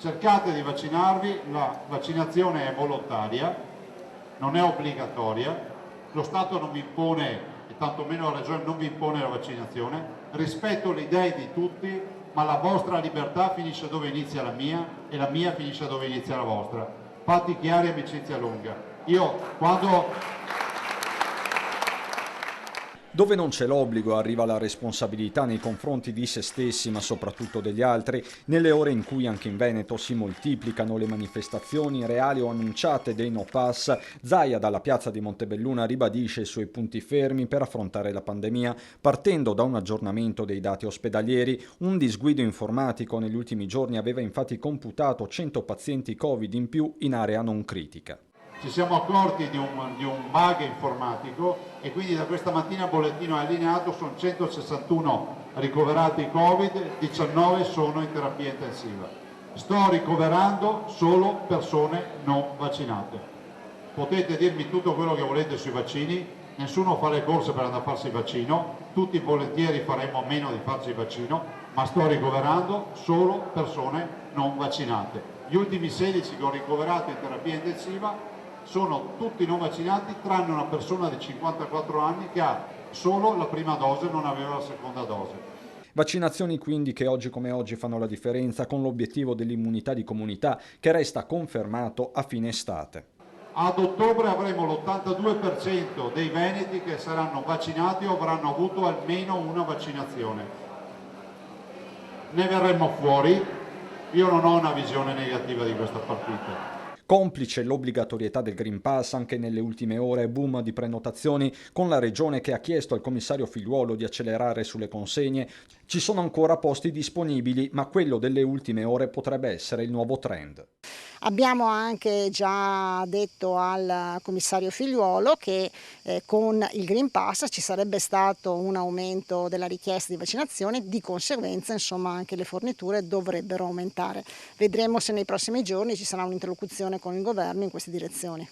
cercate di vaccinarvi, la vaccinazione è volontaria, non è obbligatoria, lo Stato non vi impone, e tantomeno la Regione non vi impone la vaccinazione, rispetto le idee di tutti, ma la vostra libertà finisce dove inizia la mia e la mia finisce dove inizia la vostra. Fatti chiari, amicizia lunga. Io quando... Dove non c'è l'obbligo arriva la responsabilità nei confronti di se stessi, ma soprattutto degli altri, nelle ore in cui anche in Veneto si moltiplicano le manifestazioni reali o annunciate dei no pass. Zaia dalla piazza di Montebelluna ribadisce i suoi punti fermi per affrontare la pandemia, partendo da un aggiornamento dei dati ospedalieri. Un disguido informatico negli ultimi giorni aveva infatti computato 100 pazienti Covid in più in area non critica. Ci siamo accorti di un bug informatico e quindi da questa mattina il bollettino è allineato, sono 161 ricoverati Covid, 19 sono in terapia intensiva. Sto ricoverando solo persone non vaccinate. Potete dirmi tutto quello che volete sui vaccini, nessuno fa le corse per andare a farsi il vaccino, tutti volentieri faremo a meno di farci il vaccino, ma sto ricoverando solo persone non vaccinate. Gli ultimi 16 che ho ricoverato in terapia intensiva sono tutti non vaccinati, tranne una persona di 54 anni che ha solo la prima dose, non aveva la seconda dose. Vaccinazioni quindi che oggi come oggi fanno la differenza, con l'obiettivo dell'immunità di comunità che resta confermato a fine estate. Ad ottobre avremo l'82% dei veneti che saranno vaccinati o avranno avuto almeno una vaccinazione. Ne verremo fuori, io non ho una visione negativa di questa partita. Complice l'obbligatorietà del Green Pass, anche nelle ultime ore boom di prenotazioni, con la regione che ha chiesto al commissario Figliuolo di accelerare sulle consegne. Ci sono ancora posti disponibili, ma quello delle ultime ore potrebbe essere il nuovo trend. Abbiamo anche già detto al commissario Figliuolo che con il Green Pass ci sarebbe stato un aumento della richiesta di vaccinazione, di conseguenza insomma anche le forniture dovrebbero aumentare. Vedremo se nei prossimi giorni ci sarà un'interlocuzione con il governo in queste direzioni.